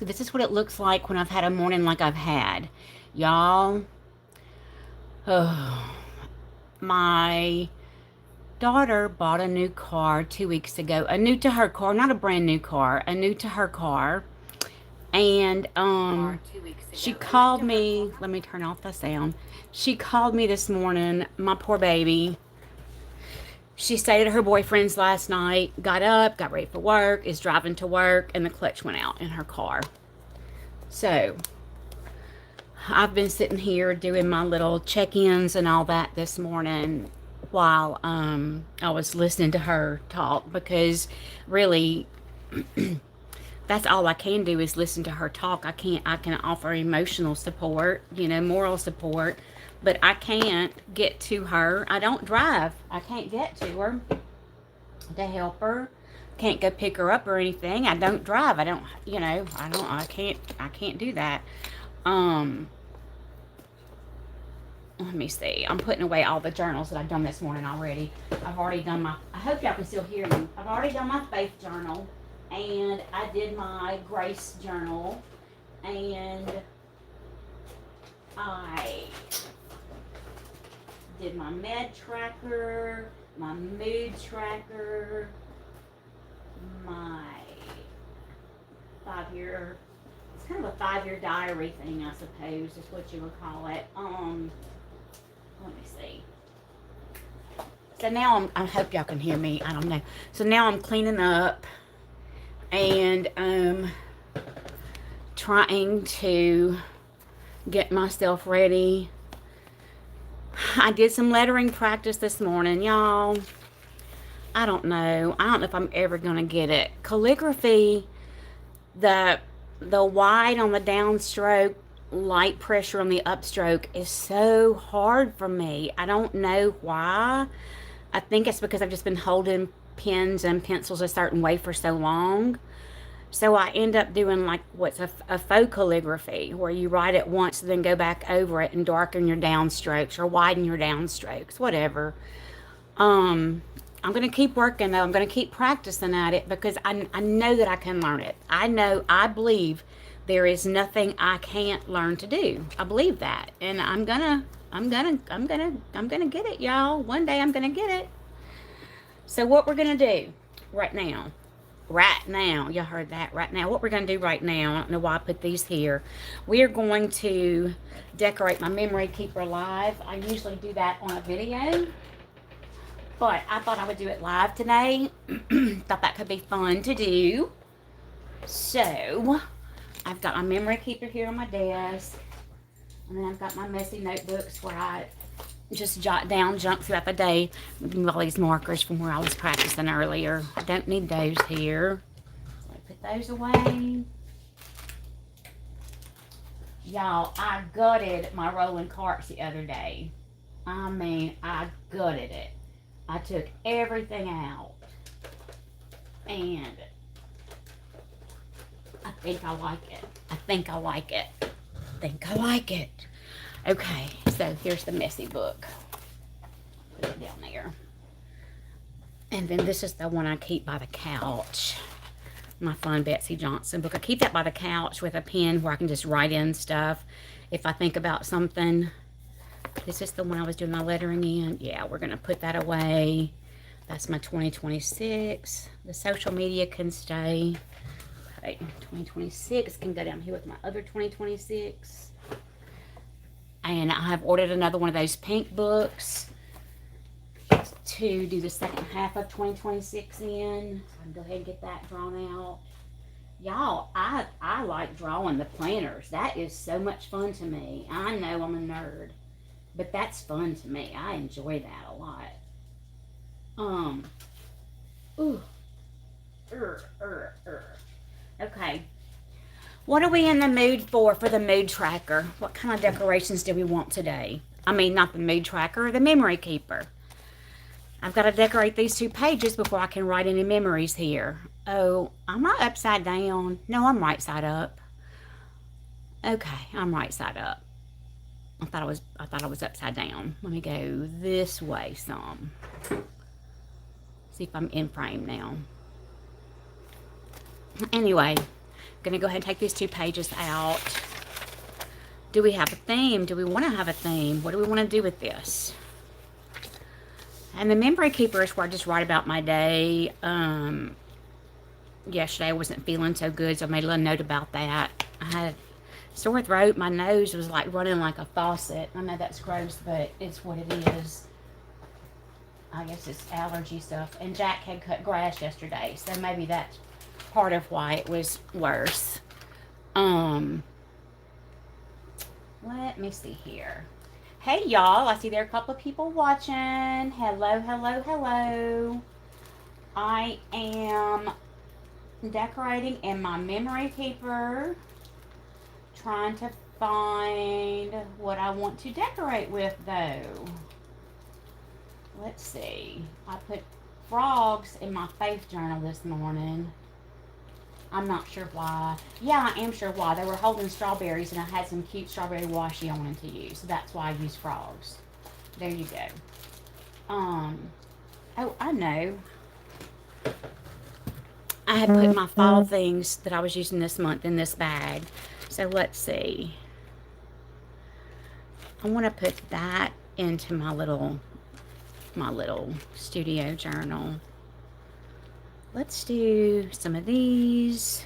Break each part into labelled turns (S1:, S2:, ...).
S1: This is what it looks like when I've had a morning like I've had. Y'all, oh, my daughter bought a new car 2 weeks ago. A new to her car, not a brand new car, a new to her car. And she called me. Let me turn off the sound. She called me this morning, my poor baby. She stayed at her boyfriend's last night, got up, got ready for work, is driving to work, and the clutch went out in her car. So I've been sitting here doing my little check-ins and all that this morning while I was listening to her talk, because really that's all I can do is listen to her talk. I can offer emotional support, moral support, but I can't get to her. I don't drive. I can't get to her to help her. Can't go pick her up or anything. I don't drive. I don't, I can't do that. Let me see. I'm putting away all the journals that I've done this morning already. I've already done I hope y'all can still hear me. I've already done my faith journal, and I did my grace journal, and I did my med tracker, my mood tracker, my 5-year, it's kind of a 5-year diary thing, I suppose, is what you would call it. Let me see. So now I hope y'all can hear me. I don't know. So now I'm cleaning up and trying to get myself ready. I did some lettering practice this morning, y'all. I don't know if I'm ever gonna get it. Calligraphy, the wide on the downstroke, light pressure on the upstroke is so hard for me. I don't know why. I think it's because I've just been holding pens and pencils a certain way for so long. So I end up doing like what's a faux calligraphy, where you write it once and then go back over it and darken your downstrokes or widen your downstrokes, whatever. I'm going to keep working though. I'm going to keep practicing at it, because I know that I can learn it. I believe there is nothing I can't learn to do. I believe that. And I'm gonna get it, y'all. One day I'm gonna get it. So what we're gonna do right now, y'all heard that, right now, what we're gonna do right now, I don't know why I put these here. We are going to decorate my memory keeper live. I usually do that on a video, but I thought I would do it live today. Thought that could be fun to do. So I've got my memory keeper here on my desk, and then I've got my messy notebooks where I just jot down junk throughout the day. All these markers from where I was practicing earlier. I don't need those here. So I put those away. Y'all, I gutted my rolling carts the other day. I mean, I gutted it. I took everything out, and I think I like it. I think I like it. Okay, so here's the messy book. Put it down there. And then this is the one I keep by the couch. My Fun Betsy Johnson book. I keep that by the couch with a pen where I can just write in stuff if I think about something. This is the one I was doing my lettering in. Yeah, we're going to put that away. That's my 2026. The social media can stay. 2026 can go down here with my other 2026. And I have ordered another one of those pink books to do the second half of 2026 in. So I can go ahead and get that drawn out. Y'all, I like drawing the planners. That is so much fun to me. I know I'm a nerd, but that's fun to me. I enjoy that a lot. Okay. What are we in the mood for the mood tracker? What kind of decorations do we want today? I mean, not the mood tracker, the memory keeper. I've got to decorate these 2 pages before I can write any memories here. Oh, am I upside down? No, I'm right side up. Okay, I'm right side up. I thought I was upside down. Let me go this way some. See if I'm in frame now. Anyway, Gonna go ahead and take these 2 pages out. Do we have a theme? Do we want to have a theme? What do we want to do with this? And the memory keeper is where I just write about my day. Yesterday I wasn't feeling so good, so I made a little note about that. I had a sore throat. My nose was like running like a faucet. I know that's gross, but it's what it is. I guess it's allergy stuff. And Jack had cut grass yesterday, so maybe that's part of why it was worse. Let me see here. Hey, y'all. I see there are a couple of people watching. Hello, hello, hello. I am decorating in my memory keeper. Trying to find what I want to decorate with, though. Let's see. I put frogs in my faith journal this morning. I'm not sure why. Yeah, I am sure why. They were holding strawberries, and I had some cute strawberry washi I wanted to use. So that's why I used frogs. There you go. Oh, I know. I had put my fall things that I was using this month in this bag. So let's see. I want to put that into my little studio journal. Let's do some of these.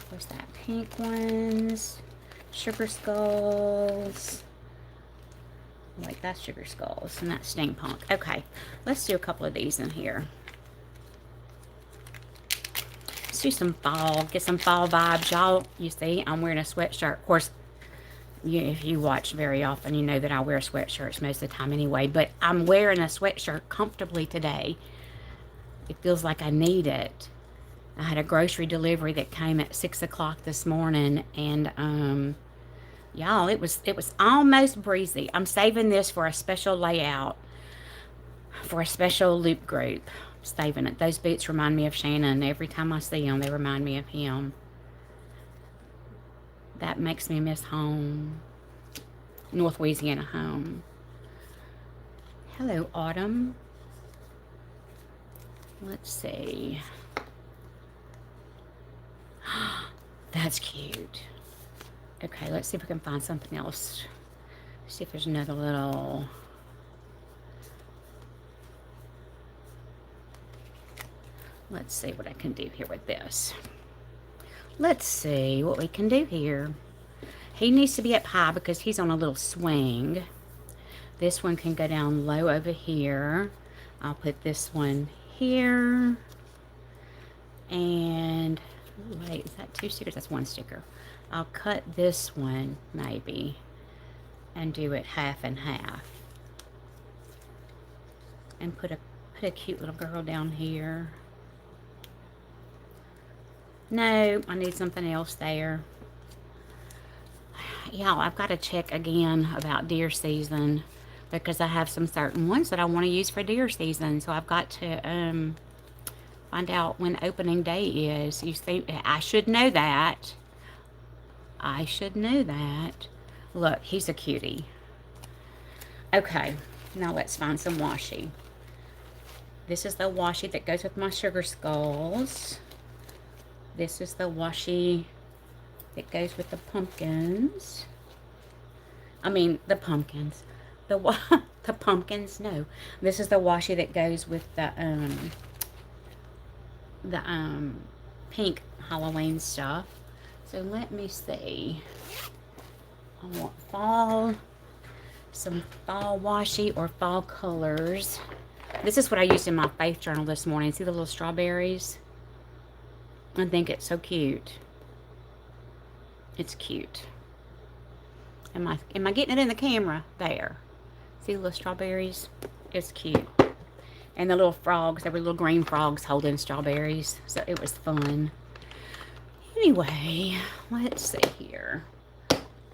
S1: What's that? Pink ones. Sugar skulls. Wait, that's sugar skulls and that's steampunk. Okay, let's do a couple of these in here. Let's do some fall. Get some fall vibes, y'all. You see, I'm wearing a sweatshirt. Of course, if you watch very often, you know that I wear sweatshirts most of the time anyway. But I'm wearing a sweatshirt comfortably today. It feels like I need it. I had a grocery delivery that came at 6 o'clock this morning, and y'all, it was almost breezy. I'm saving this for a special layout, for a special loop group. I'm saving it. Those boots remind me of Shannon. Every time I see them, they remind me of him. That makes me miss home. North Louisiana home. Hello, Autumn. Let's see. That's cute. Okay, let's see if we can find something else. See if there's another little... Let's see what I can do here with this. Let's see what we can do here. He needs to be up high because he's on a little swing. This one can go down low over here. I'll put this one here. And, wait, is that 2 stickers? That's 1 sticker. I'll cut this one, maybe, and do it half and half. And put a cute little girl down here. No, I need something else there. Y'all, I've got to check again about deer season because I have some certain ones that I want to use for deer season. So I've got to find out when opening day is. You see, I should know that. I should know that. Look, he's a cutie. Okay, now let's find some washi. This is the washi that goes with my sugar skulls. This is the washi that goes with the pumpkins. I mean, the pumpkins. The pumpkins, no. This is the washi that goes with the pink Halloween stuff. So let me see. I want fall, some fall washi or fall colors. This is what I used in my faith journal this morning. See the little strawberries? I think it's so cute. It's cute. Am I getting it in the camera? There. See the little strawberries? It's cute. And the little frogs, there were little green frogs holding strawberries. So it was fun. Anyway, let's see here.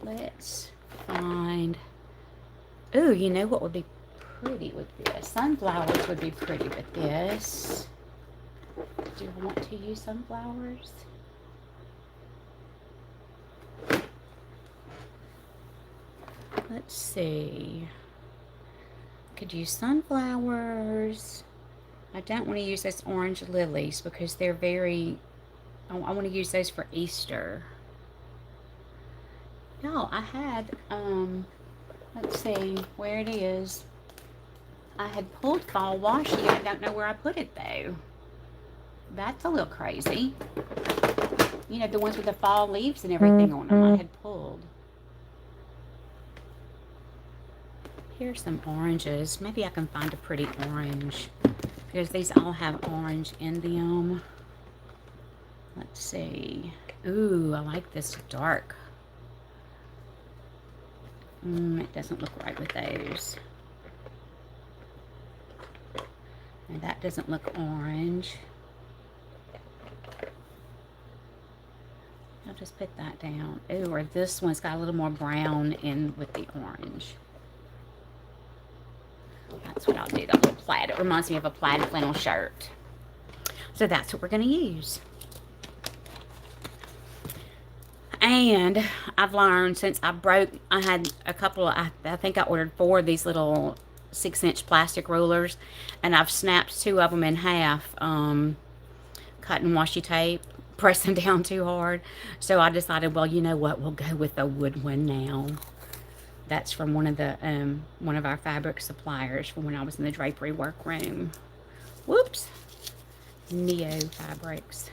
S1: Let's find... Ooh, you know what would be pretty with this? Sunflowers would be pretty with this. Do you want to use sunflowers? Let's see. Could use sunflowers. I don't want to use those orange lilies because they're very, I want to use those for Easter. No, I had, let's see where it is. I had pulled fall washi. I don't know where I put it though. That's a little crazy. You know, the ones with the fall leaves and everything on them I had pulled. Here's some oranges. Maybe I can find a pretty orange because these all have orange in them. Let's see. Ooh, I like this dark. It doesn't look right with those. And that doesn't look orange. I'll just put that down. Ooh, or this one's got a little more brown in with the orange. That's what I'll do, that little plaid. It reminds me of a plaid flannel shirt. So that's what we're going to use. And I've learned since I had a couple of, I think I ordered 4 of these little 6-inch plastic rulers. And I've snapped 2 of them in half, cutting washi tape, pressing down too hard. So I decided, well, you know what, we'll go with the wood one now. That's from one of our fabric suppliers from when I was in the drapery workroom. Whoops. Neo Fabrics.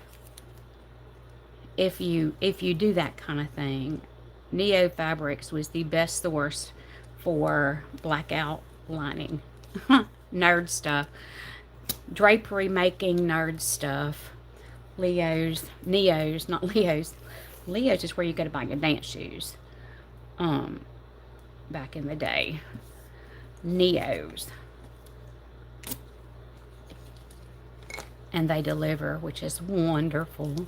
S1: If you do that kind of thing, Neo Fabrics was the best source for blackout lining. Nerd stuff. Drapery making nerd stuff. Neos, not Leos. Leos is where you go to buy your dance shoes. Back in the day. Neos. And they deliver, which is wonderful.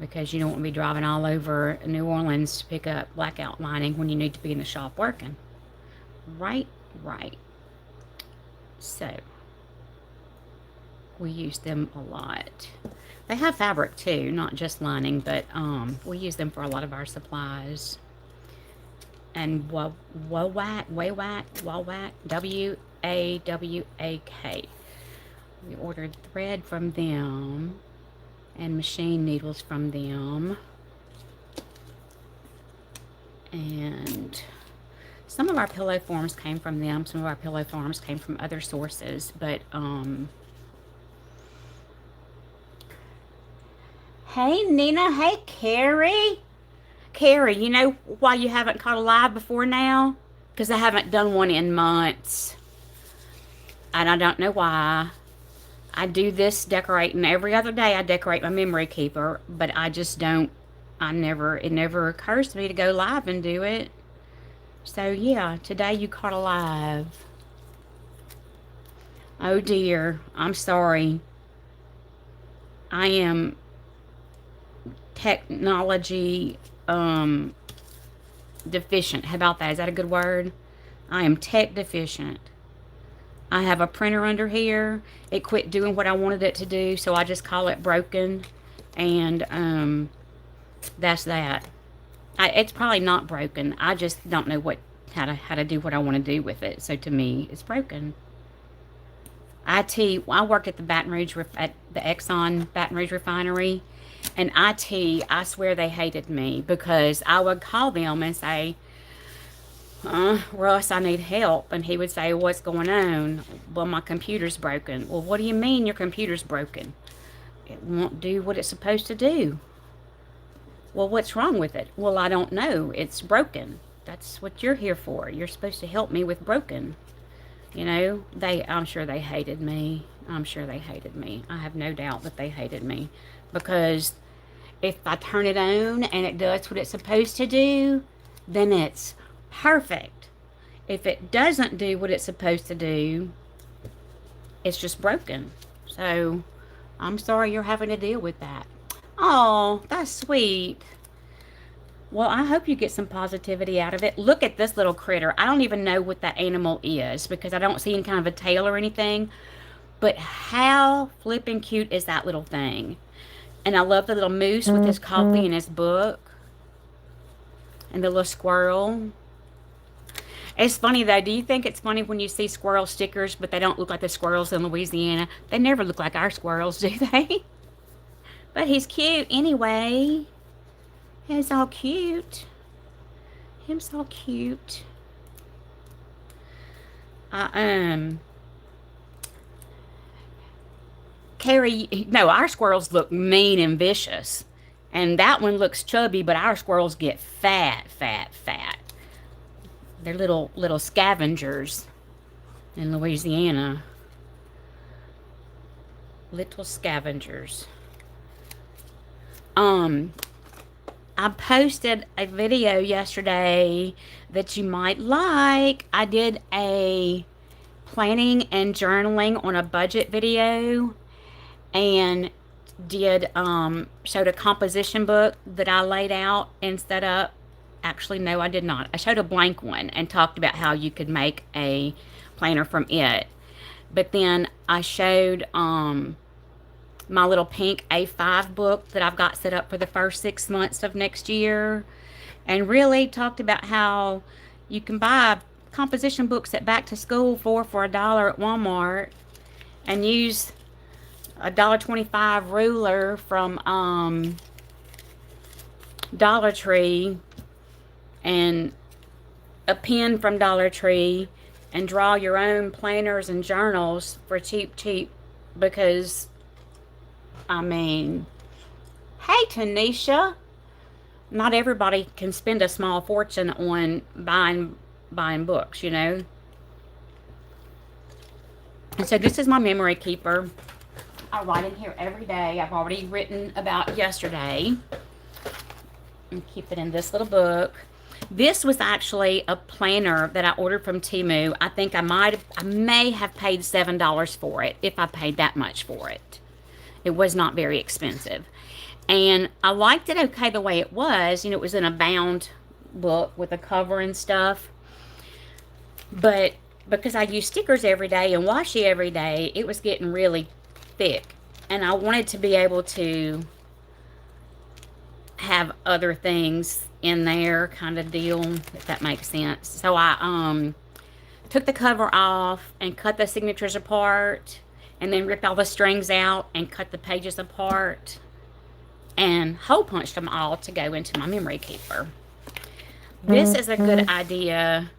S1: Because you don't want to be driving all over New Orleans to pick up blackout lining when you need to be in the shop working. Right. So, we use them a lot. They have fabric too, not just lining, but we use them for a lot of our supplies. And Wawak, W-A-W-A-K. We ordered thread from them and machine needles from them. And some of our pillow forms came from them. Some of our pillow forms came from other sources, but hey Nina, hey Carrie. Carrie, you know why you haven't caught a live before now? Because I haven't done one in months. And I don't know why. I do this decorating every other day. I decorate my memory keeper, but I just don't, it never occurs to me to go live and do it. So yeah, today you caught a live. Oh dear, I'm sorry. I am technology deficient. How about that? Is that a good word? I am tech deficient. I have a printer under here. It quit doing what I wanted it to do, so I just call it broken. And that's that. It's probably not broken. I just don't know how to do what I want to do with it. So to me, it's broken. I worked at the Exxon Baton Rouge refinery, and I swear they hated me because I would call them and say, Russ, I need help. And he would say, what's going on? Well, my computer's broken. Well, what do you mean your computer's broken? It won't do what it's supposed to do. Well, what's wrong with it? Well, I don't know. It's broken. That's what you're here for. You're supposed to help me with broken. You know, I'm sure they hated me. I'm sure they hated me. I have no doubt that they hated me. Because if I turn it on and it does what it's supposed to do, then it's perfect. If it doesn't do what it's supposed to do, it's just broken. So, I'm sorry you're having to deal with that. Oh, that's sweet. Well, I hope you get some positivity out of it. Look at this little critter. I don't even know what that animal is because I don't see any kind of a tail or anything. But how flippin' cute is that little thing? And I love the little moose with his coffee and his book. And the little squirrel. It's funny though. Do you think it's funny when you see squirrel stickers, but they don't look like the squirrels in Louisiana? They never look like our squirrels, do they? But he's cute anyway. He's all cute. Him's all cute. Uh, Carrie, no, our squirrels look mean and vicious. And that one looks chubby, but our squirrels get fat, fat, fat. They're little scavengers in Louisiana. Little scavengers. I posted a video yesterday that you might like. I did a planning and journaling on a budget video, and did showed a composition book that I laid out and set up. Actually, no, I did not. I showed a blank one and talked about how you could make a planner from it. But then I showed my little pink A5 book that I've got set up for the first 6 months of next year, and really talked about how you can buy composition books at back to school for $1 at Walmart, and use a $1.25 ruler from Dollar Tree and a pen from Dollar Tree, and draw your own planners and journals for cheap, because, I mean, hey, Tanisha, not everybody can spend a small fortune on buying books, you know. And so this is my memory keeper. I write in here every day. I've already written about yesterday. And keep it in this little book. This was actually a planner that I ordered from Temu. I think I may have paid $7 for it, if I paid that much for it. It was not very expensive. And I liked it okay the way it was. You know, it was in a bound book with a cover and stuff. But because I use stickers every day and washi every day, it was getting really thick. And I wanted to be able to have other things in there, kind of deal, if that makes sense. So I took the cover off and cut the signatures apart, and then ripped all the strings out and cut the pages apart and hole punched them all to go into my memory keeper. This is a good idea.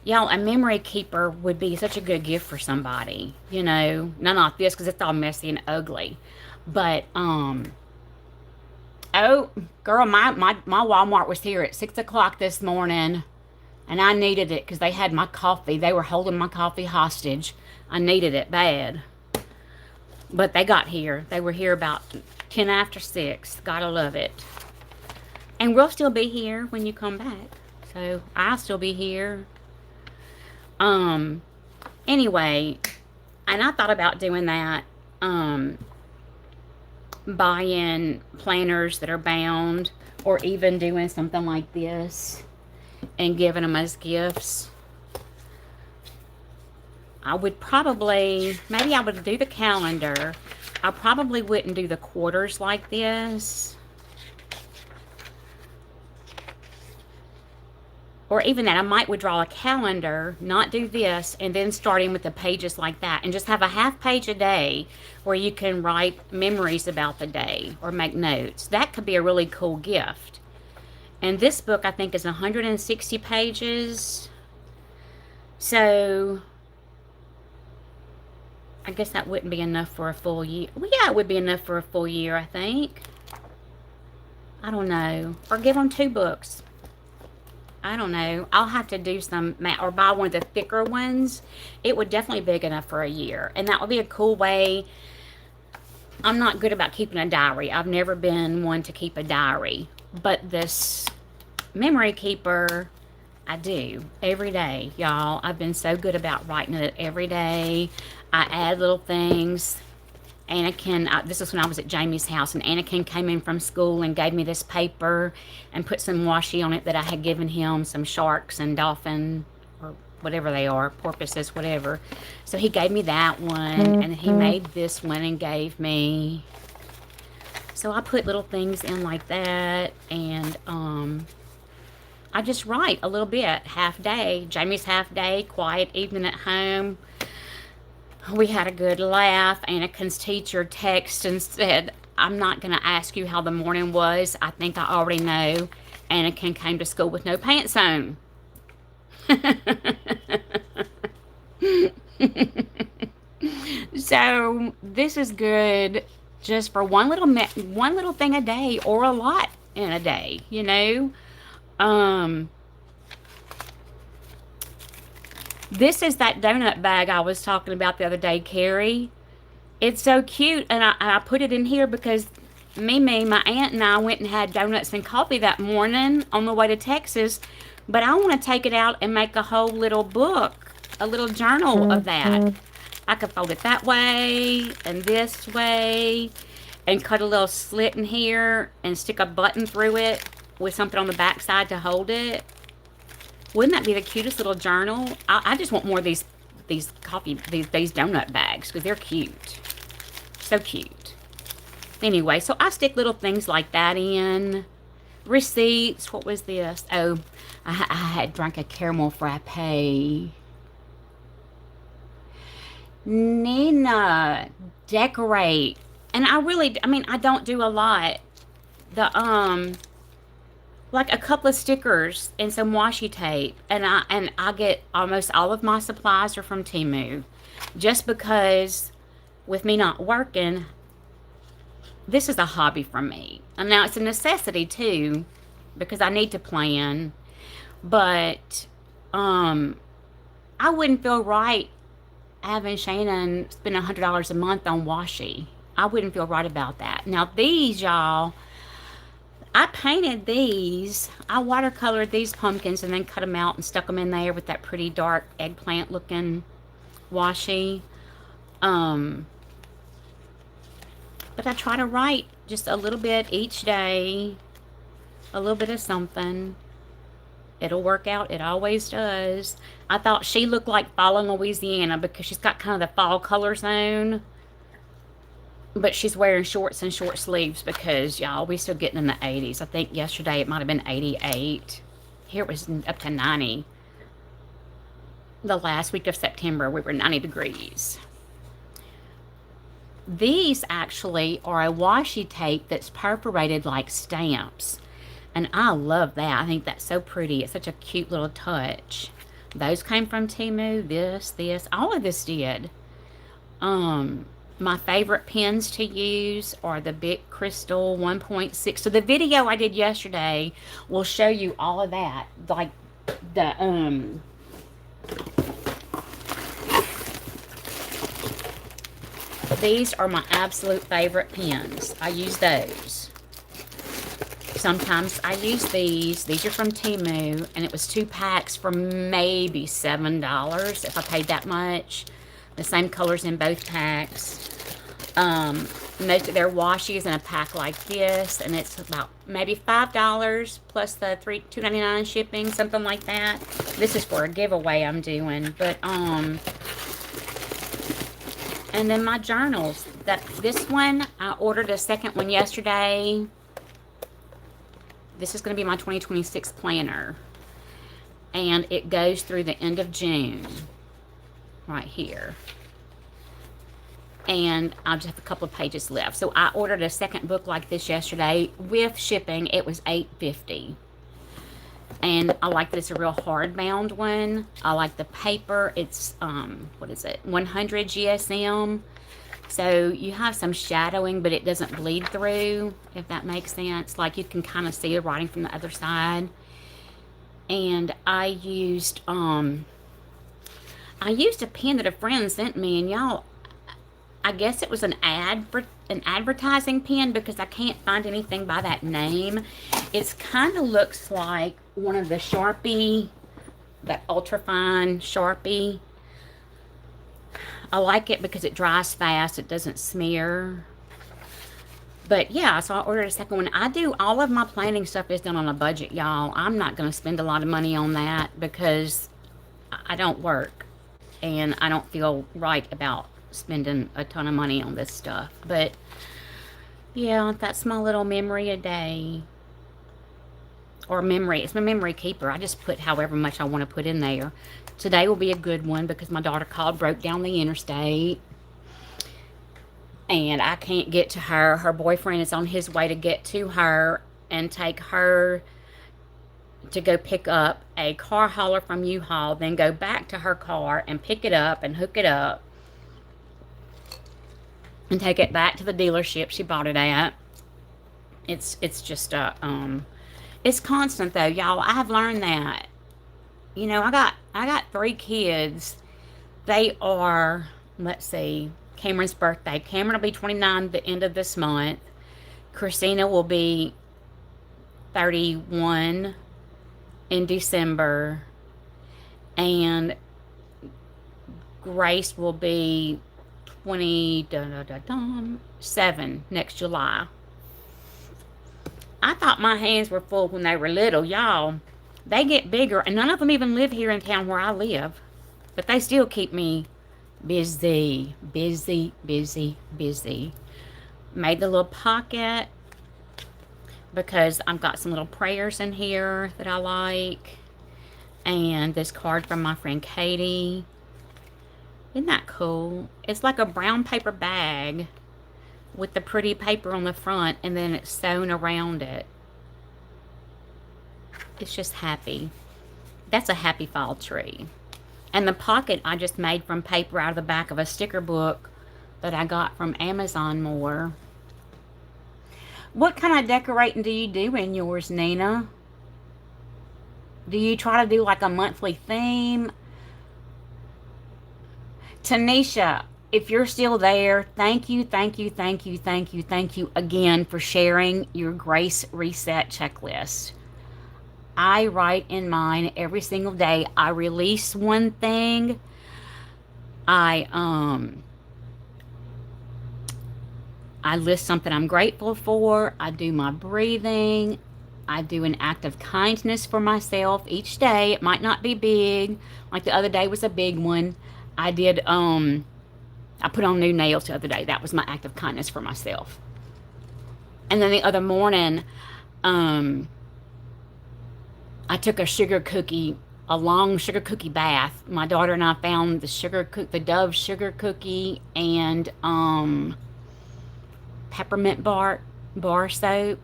S1: Y'all, a memory keeper would be such a good gift for somebody. You know, not this, because it's all messy and ugly. But, oh, girl, my Walmart was here at 6 o'clock this morning, and I needed it because they had my coffee. They were holding my coffee hostage. I needed it bad. But they got here. They were here about 10 after 6. Gotta love it. And we'll still be here when you come back. So, I'll still be here. Anyway, and I thought about doing that, buying planners that are bound, or even doing something like this and giving them as gifts. I would probably, maybe I would do the calendar. I probably wouldn't do the quarters like this. Or even that, I might would draw a calendar, not do this, and then starting with the pages like that, and just have a half page a day where you can write memories about the day or make notes. That could be a really cool gift. And this book, I think, is 160 pages. So, I guess that wouldn't be enough for a full year. Well, yeah, it would be enough for a full year, I think. I don't know. Or give them 2 books. I don't know. I'll have to do some, or buy one of the thicker ones. It would definitely be big enough for a year. And that would be a cool way. I'm not good about keeping a diary. I've never been one to keep a diary. But this memory keeper, I do. Every day, y'all. I've been so good about writing it every day. I add little things. Anakin, this is when I was at Jamie's house, and Anakin came in from school and gave me this paper and put some washi on it that I had given him, some sharks and dolphin, or whatever they are, porpoises, whatever. So he gave me that one, and he made this one and gave me. So I put little things in like that, and I just write a little bit, half day. Jamie's half day, quiet evening at home. We had a good laugh. Anakin's teacher texted and said, I'm not going to ask you how the morning was. I think I already know. Anakin came to school with no pants on. So this is good just for one little thing a day, or a lot in a day, you know. This is that donut bag I was talking about the other day, Carrie. It's so cute, and I put it in here because Mimi, my aunt, and I went and had donuts and coffee that morning on the way to Texas. But I want to take it out and make a whole little book, a little journal of that. I could fold it that way and this way, and cut a little slit in here and stick a button through it with something on the back side to hold it. Wouldn't that be the cutest little journal? I just want more of these donut bags because they're cute. So cute. Anyway, so I stick little things like that in. Receipts. What was this? Oh, I had drank a caramel frappe. Nina, decorate. And I don't do a lot. Like a couple of stickers and some washi tape. And I get almost all of my supplies are from Temu. Just because with me not working, this is a hobby for me. And now it's a necessity too, because I need to plan. But I wouldn't feel right having Shannon spend $100 a month on washi. I wouldn't feel right about that. Now these, y'all, I painted these. I watercolored these pumpkins and then cut them out and stuck them in there with that pretty dark eggplant looking washi. But I try to write just a little bit each day. A little bit of something. It'll work out. It always does. I thought she looked like fall in Louisiana because she's got kind of the fall colors on. But she's wearing shorts and short sleeves because, y'all, we still getting in the 80s. I think yesterday it might have been 88. Here it was up to 90. The last week of September, we were 90 degrees. These actually are a washi tape that's perforated like stamps. And I love that. I think that's so pretty. It's such a cute little touch. Those came from Temu. This, all of this did. My favorite pens to use are the Bic Crystal 1.6. So the video I did yesterday will show you all of that. Like the, these are my absolute favorite pens. I use those. Sometimes I use these. These are from Temu, and it was 2 packs for maybe $7 if I paid that much. The same colors in both packs. Most of their washi is in a pack like this, and it's about maybe $5 plus the $2.99 shipping, something like that. This is for a giveaway I'm doing, but and then my journals. This one I ordered a second one yesterday. This is going to be my 2026 planner, and it goes through the end of June. Right here. And I just have a couple of pages left. So I ordered a second book like this yesterday. With shipping, it was $8.50. And I like that it's a real hardbound one. I like the paper. It's, what is it? 100 GSM. So you have some shadowing, but it doesn't bleed through, if that makes sense. Like you can kind of see the writing from the other side. And I used a pen that a friend sent me, and y'all, I guess it was an advertising pen because I can't find anything by that name. It kind of looks like one of the Sharpie, that ultrafine Sharpie. I like it because it dries fast. It doesn't smear. But yeah, so I ordered a second one. I do all of my planning stuff is done on a budget, y'all. I'm not going to spend a lot of money on that because I don't work. And I don't feel right about spending a ton of money on this stuff. But yeah, that's my little memory a day. or memory. It's my memory keeper. I just put however much I want to put in there. Today will be a good one because my daughter called, broke down the interstate. And I can't get to her. Her boyfriend is on his way to get to her and take her to go pick up a car hauler from U-Haul, then go back to her car and pick it up and hook it up and take it back to the dealership she bought it at. It's just it's constant though, y'all. I have learned that. You know, I got 3 kids. They are, let's see, Cameron's birthday. Cameron will be 29 the end of this month. Christina will be 31 in December. And Grace will be 27 next July. I thought my hands were full when they were little, y'all. They get bigger, and none of them even live here in town where I live. But they still keep me busy, busy, busy, busy. Made the little pocket because I've got some little prayers in here that I like. And this card from my friend Katie. Isn't that cool? It's like a brown paper bag with the pretty paper on the front, and then it's sewn around it. It's just happy. That's a happy fall tree. And the pocket I just made from paper out of the back of a sticker book that I got from Amazon more. What kind of decorating do you do in yours, Nina? Do you try to do like a monthly theme? Tanisha, if you're still there, thank you, thank you, thank you, thank you, thank you again for sharing your Grace Reset checklist. I write in mine every single day. I release one thing. I list something I'm grateful for. I do my breathing. I do an act of kindness for myself each day. It might not be big. Like the other day was a big one. I did, I put on new nails the other day. That was my act of kindness for myself. And then the other morning, I took a long sugar cookie bath. My daughter and I found the Dove sugar cookie and peppermint bar soap,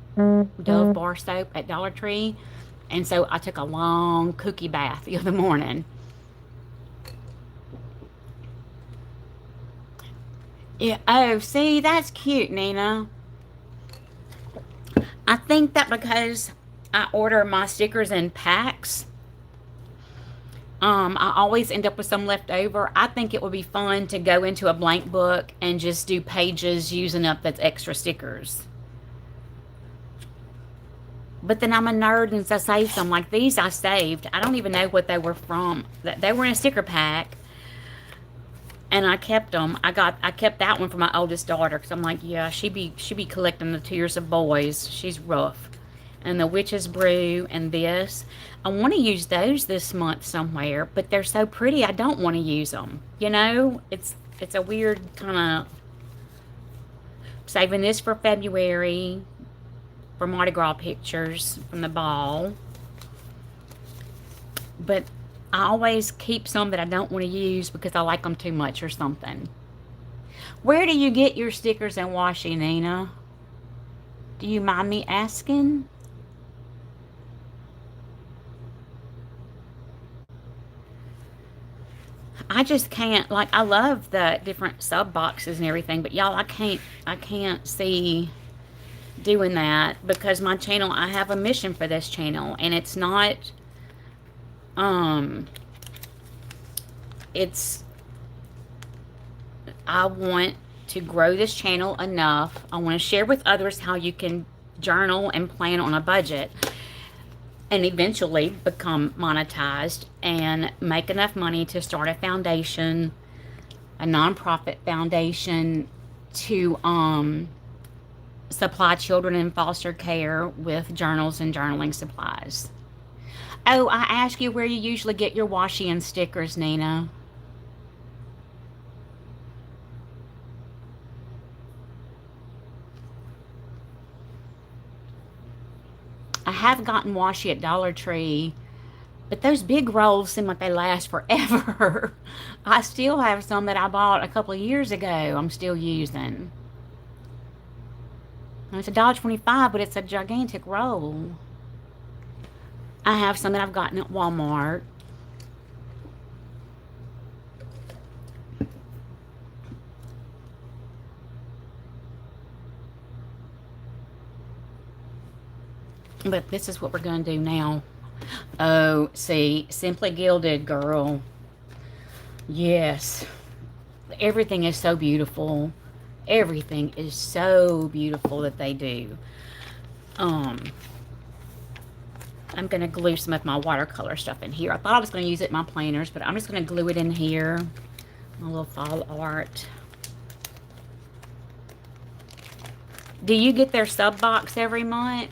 S1: Dove bar soap at Dollar Tree. And so I took a long cookie bath the other morning. Yeah, oh, see, that's cute, Nina. I think that because I order my stickers in packs, I always end up with some left over. I think it would be fun to go into a blank book and just do pages using up that's extra stickers. But then I'm a nerd and so I save some. Like these I saved. I don't even know what they were from. They were in a sticker pack. And I kept them. I kept that one for my oldest daughter because I'm like, yeah, she be collecting the tears of boys. She's rough. And the Witch's Brew and this. I want to use those this month somewhere, but they're so pretty. I don't want to use them. You know, it's a weird kind of saving this for February for Mardi Gras pictures from the ball. But I always keep some that I don't want to use because I like them too much or something. Where do you get your stickers and washi, Nina? Do you mind me asking? I just can't, like, I love the different sub boxes and everything, but y'all, I can't see doing that because my channel, I have a mission for this channel, and it's not, I want to grow this channel enough. I want to share with others how you can journal and plan on a budget and eventually become monetized and make enough money to start a foundation, a nonprofit foundation to supply children in foster care with journals and journaling supplies. Oh, I ask you where you usually get your washi and stickers, Nina. I have gotten washi at Dollar Tree, but those big rolls seem like they last forever. I still have some that I bought a couple of years ago I'm still using. And it's $1.25, but it's a gigantic roll. I have some that I've gotten at Walmart. But this is what we're going to do now. Oh, see, Simply Gilded, girl. Yes. Everything is so beautiful. Everything is so beautiful that they do. I'm going to glue some of my watercolor stuff in here. I thought I was going to use it in my planners, but I'm just going to glue it in here. My little fall art. Do you get their sub box every month?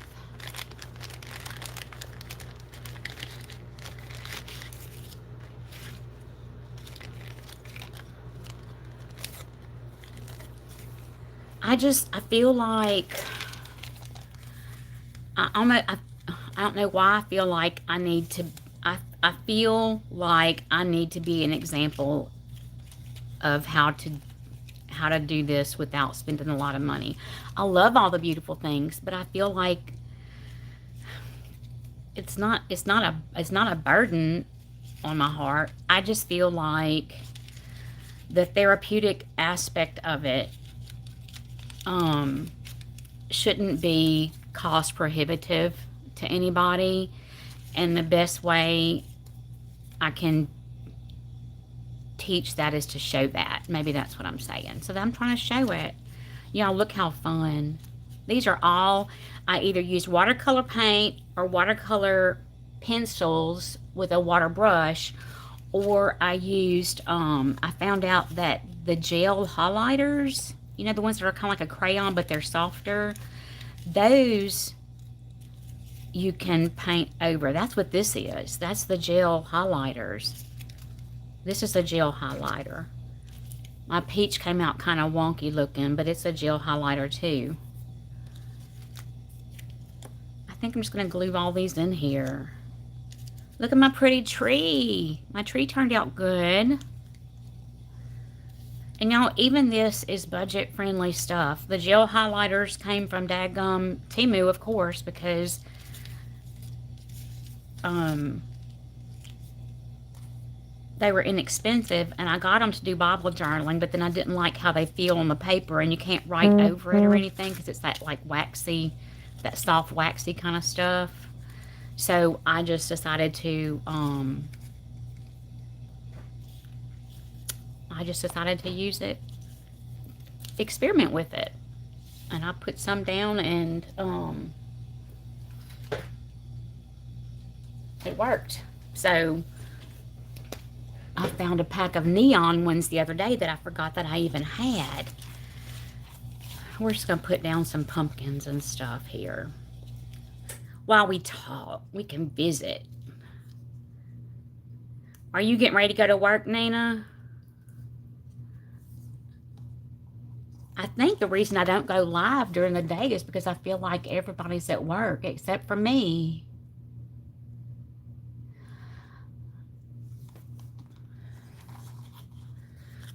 S1: I feel like I don't know why I feel like I need to, I feel like I need to be an example of how to do this without spending a lot of money. I love all the beautiful things, but I feel like it's not a burden on my heart. I just feel like the therapeutic aspect of it shouldn't be cost prohibitive to anybody, and the best way I can teach that is to show that. Maybe that's what I'm saying. So I'm trying to show it. Y'all, look how fun. These are all, I either used watercolor paint or watercolor pencils with a water brush, or I used, I found out that the gel highlighters, you know, the ones that are kind of like a crayon, but they're softer, those you can paint over. That's what this is. That's the gel highlighters. This is a gel highlighter. My peach came out kind of wonky looking, but it's a gel highlighter too. I think I'm just going to glue all these in here. Look at my pretty tree. My tree turned out good. And y'all, even this is budget-friendly stuff. The gel highlighters came from Dadgum Temu, of course, because they were inexpensive, and I got them to do Bible journaling, but then I didn't like how they feel on the paper, and you can't write over it or anything because it's that like waxy, that soft waxy kind of stuff. So I just decided to use it, experiment with it, and I put some down, and it worked. So I found a pack of neon ones the other day that I forgot that I even had. We're just gonna put down some pumpkins and stuff here. While we talk, we can visit. Are you getting ready to go to work, Nina? I think the reason I don't go live during the day is because I feel like everybody's at work except for me.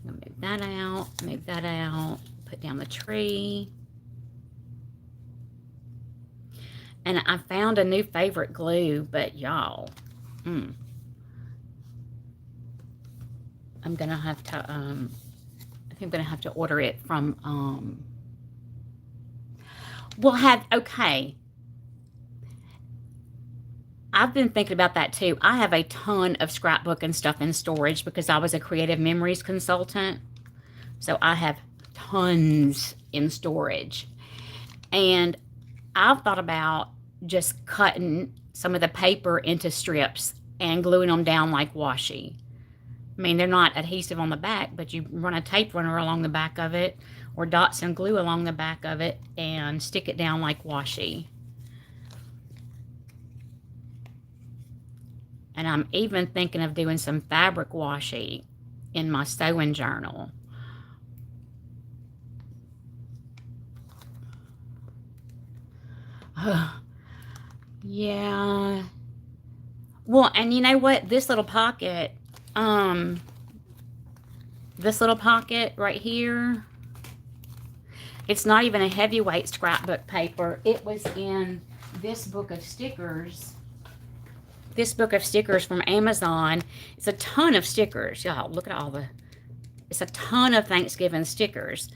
S1: I'm gonna move that out, put down the tree. And I found a new favorite glue, but y'all, I'm gonna have to, I think I'm gonna have to order it from, okay. I've been thinking about that too. I have a ton of scrapbook and stuff in storage because I was a creative memories consultant. So I have tons in storage. And I've thought about just cutting some of the paper into strips and gluing them down like washi. I mean, they're not adhesive on the back, but you run a tape runner along the back of it or dots and glue along the back of it and stick it down like washi. And I'm even thinking of doing some fabric washi in my sewing journal. Yeah. Well, and you know what? Um, this little pocket right here, it's not even a heavyweight scrapbook paper. It was in this book of stickers. This book of stickers from Amazon. It's a ton of stickers. Y'all, look at all the, it's a ton of Thanksgiving stickers.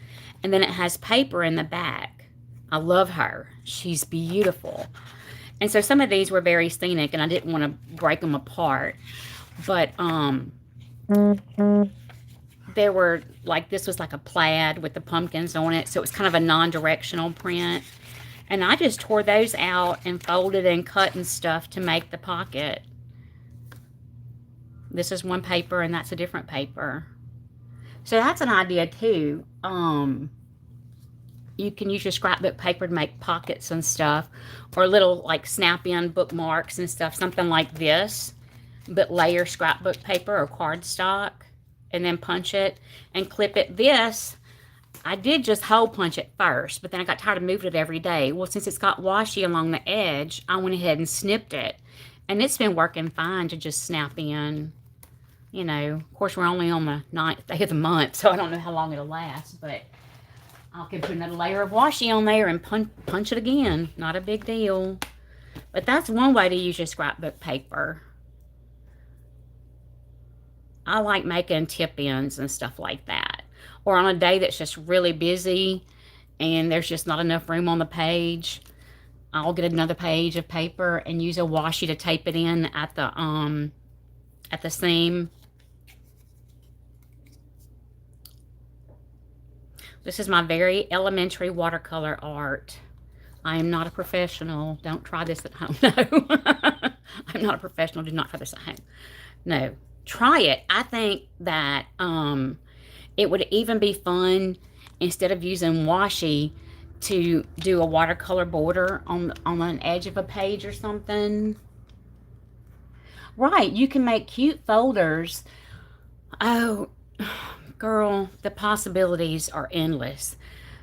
S1: And then it has paper in the back. I love her. She's beautiful. And so some of these were very scenic, and I didn't want to break them apart. But there were, like, this was like a plaid with the pumpkins on it, so it was kind of a non-directional print. And I just tore those out and folded and cut and stuff to make the pocket. This is one paper, and that's a different paper. So that's an idea too. You can use your scrapbook paper to make pockets and stuff, or little like snap-in bookmarks and stuff, something like this, but layer scrapbook paper or cardstock, and then punch it and clip it. This, I did just hole punch it first, but then I got tired of moving it every day. Well, since it's got washi along the edge, I went ahead and snipped it, and it's been working fine to just snap in. You know, of course, we're only on the 9th day of the month, so I don't know how long it'll last, but I can put another layer of washi on there and punch it again. Not a big deal. But that's one way to use your scrapbook paper. I like making tip-ins and stuff like that. Or on a day that's just really busy and there's just not enough room on the page, I'll get another page of paper and use a washi to tape it in at the seam. This is my very elementary watercolor art. I am not a professional. Don't try this at home. No. I'm not a professional. Do not try this at home. No. Try it. I think that it would even be fun, instead of using washi, to do a watercolor border on an edge of a page or something. Right. You can make cute folders. Oh, girl, the possibilities are endless.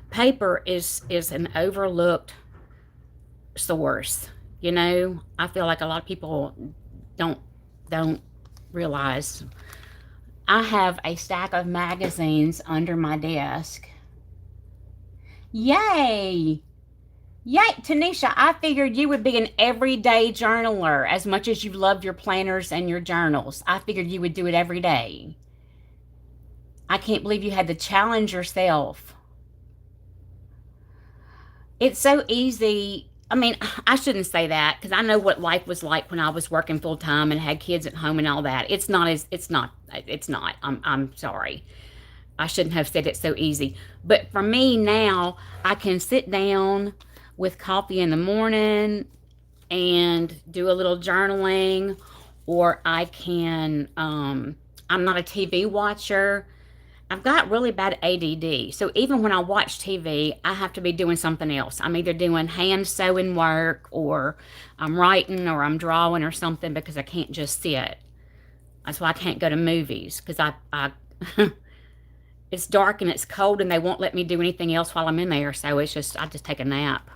S1: Paper is an overlooked source. You know, I feel like a lot of people don't realize. I have a stack of magazines under my desk. Yay! Yay, Tanisha, I figured you would be an everyday journaler as much as you love your planners and your journals. I figured you would do it every day. I can't believe you had to challenge yourself. It's so easy. I mean, I shouldn't say that, because I know what life was like when I was working full time and had kids at home and all that. It's not. I'm sorry. I shouldn't have said it so easy. But for me now, I can sit down with coffee in the morning and do a little journaling, or I can, I'm not a TV watcher. I've got really bad ADD. So even when I watch TV, I have to be doing something else. I'm either doing hand sewing work, or I'm writing, or I'm drawing or something, because I can't just sit. That's why I can't go to movies, because I it's dark and it's cold and they won't let me do anything else while I'm in there. So it's just, I just take a nap.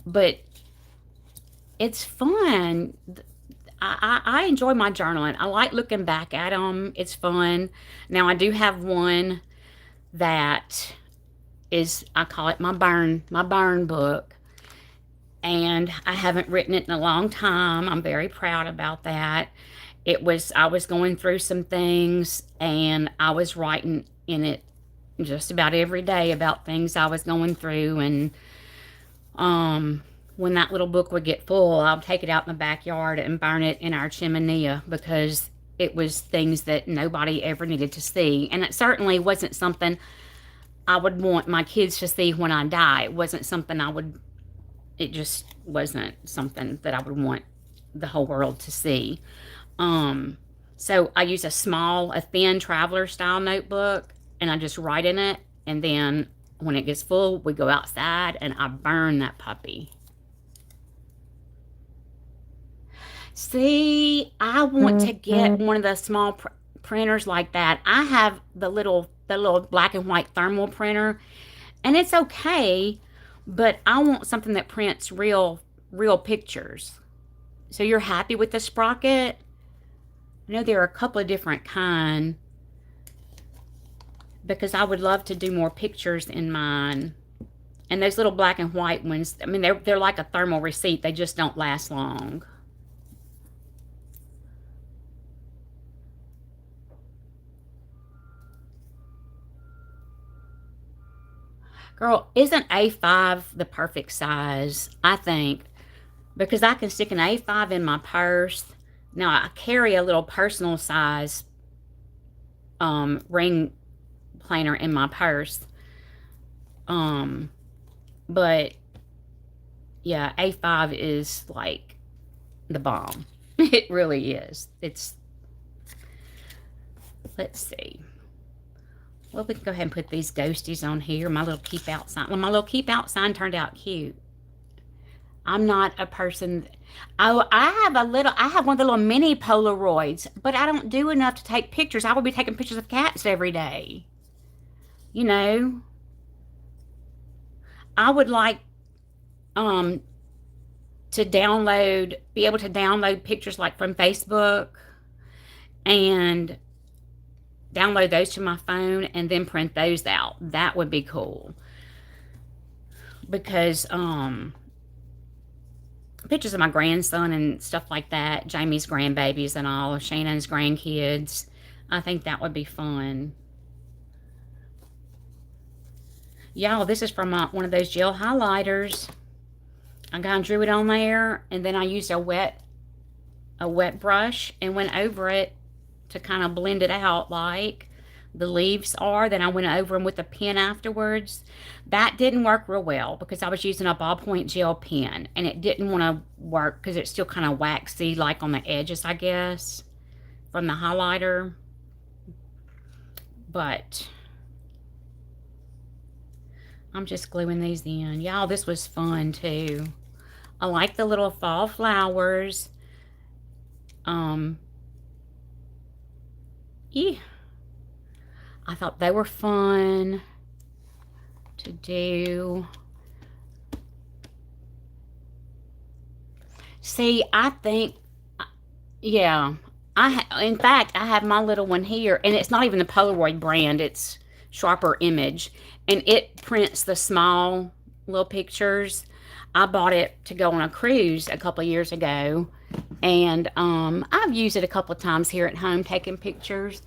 S1: But it's fun. I enjoy my journaling. I like looking back at them. It's fun. Now, I do have one that is, I call it my burn book. And I haven't written it in a long time. I'm very proud about that. I was going through some things, and I was writing in it just about every day about things I was going through. And when that little book would get full, I'll take it out in the backyard and burn it in our chimenea, because it was things that nobody ever needed to see. And it certainly wasn't something I would want my kids to see when I die. It wasn't something it just wasn't something that I would want the whole world to see. So I use a thin traveler style notebook, and I just write in it. And then when it gets full, we go outside and I burn that puppy. See, I want to get one of the small printers like that. I have the little black and white thermal printer, and it's okay, but I want something that prints real pictures. So you're happy with the Sprocket? I know there are a couple of different kind, because I would love to do more pictures in mine. And those little black and white ones, I mean, they're like a thermal receipt. They just don't last long. Girl, isn't A5 the perfect size? I think. Because I can stick an A5 in my purse. Now, I carry a little personal size ring planer in my purse. But yeah, A5 is like the bomb. It really is. Let's see. Well, we can go ahead and put these ghosties on here. My little keep out sign. Well, my little keep out sign turned out cute. I'm not a person. Oh, I have one of the little mini Polaroids, but I don't do enough to take pictures. I will be taking pictures of cats every day. You know, I would like to be able to download pictures like from Facebook and download those to my phone and then print those out. That would be cool. Because pictures of my grandson and stuff like that, Jamie's grandbabies and all, Shannon's grandkids, I think that would be fun. Y'all, this is from one of those gel highlighters. I kind of drew it on there, and then I used a wet brush and went over it to kind of blend it out like the leaves are. Then I went over them with a pen afterwards. That didn't work real well because I was using a ballpoint gel pen, and it didn't want to work because it's still kind of waxy, like on the edges, I guess, from the highlighter. But I'm just gluing these in. Y'all, this was fun too. I like the little fall flowers. Yeah. I thought they were fun to do. See, I think, yeah. In fact, I have my little one here, and it's not even the Polaroid brand. It's Sharper Image, and it prints the small little pictures. I bought it to go on a cruise a couple of years ago, and I've used it a couple of times here at home taking pictures.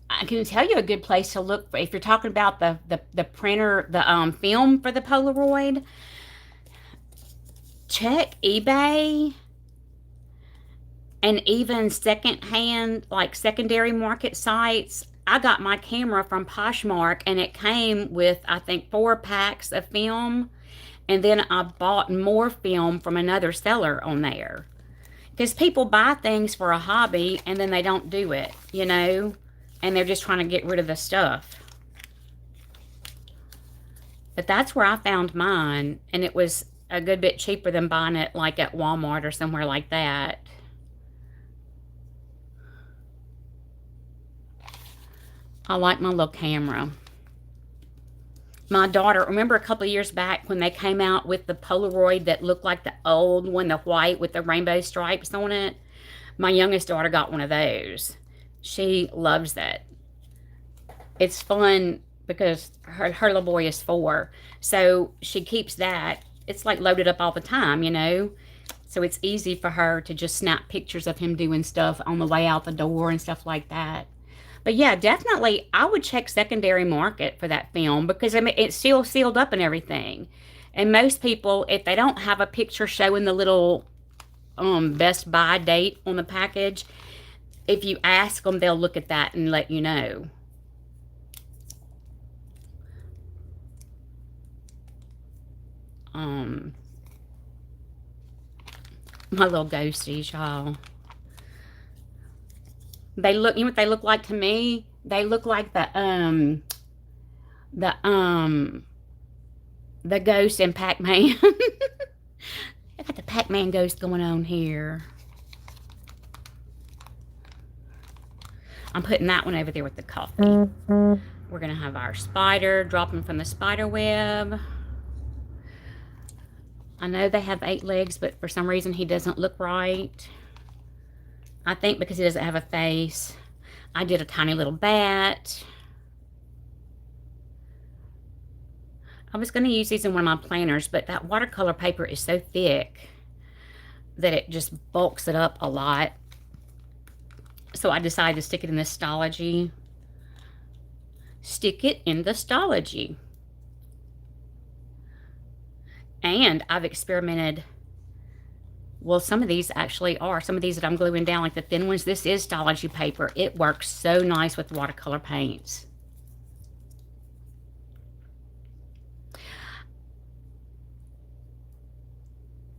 S1: I can tell you a good place to look for if you're talking about the printer, the film for the Polaroid. Check eBay and even secondhand, like secondary market sites. I got my camera from Poshmark, and it came with, I think, 4 packs of film. And then I bought more film from another seller on there. Because people buy things for a hobby, and then they don't do it, you know? And they're just trying to get rid of the stuff. But that's where I found mine. And it was a good bit cheaper than buying it like at Walmart or somewhere like that. I like my little camera. My daughter, remember a couple of years back when they came out with the Polaroid that looked like the old one, the white with the rainbow stripes on it? My youngest daughter got one of those. She loves that. It's fun because her little boy is 4. So she keeps that. It's like loaded up all the time, you know? So it's easy for her to just snap pictures of him doing stuff on the way out the door and stuff like that. But yeah, definitely, I would check secondary market for that film because, I mean, it's still sealed up and everything. And most people, if they don't have a picture showing the little Best Buy date on the package, if you ask them, they'll look at that and let you know. My little ghosties, y'all. They look, you know what they look like to me? They look like the ghost in Pac-Man. I got the Pac-Man ghost going on here. I'm putting that one over there with the coffee. We're going to have our spider dropping from the spider web. I know they have 8 legs, but for some reason he doesn't look right. I think because he doesn't have a face. I did a tiny little bat. I was going to use these in one of my planners, but that watercolor paper is so thick that it just bulks it up a lot. So I decided to stick it in the Stalogy. Stick it in the Stalogy. And I've experimented. Well, some of these actually are. Some of these that I'm gluing down, like the thin ones, this is Stalogy paper. It works so nice with watercolor paints.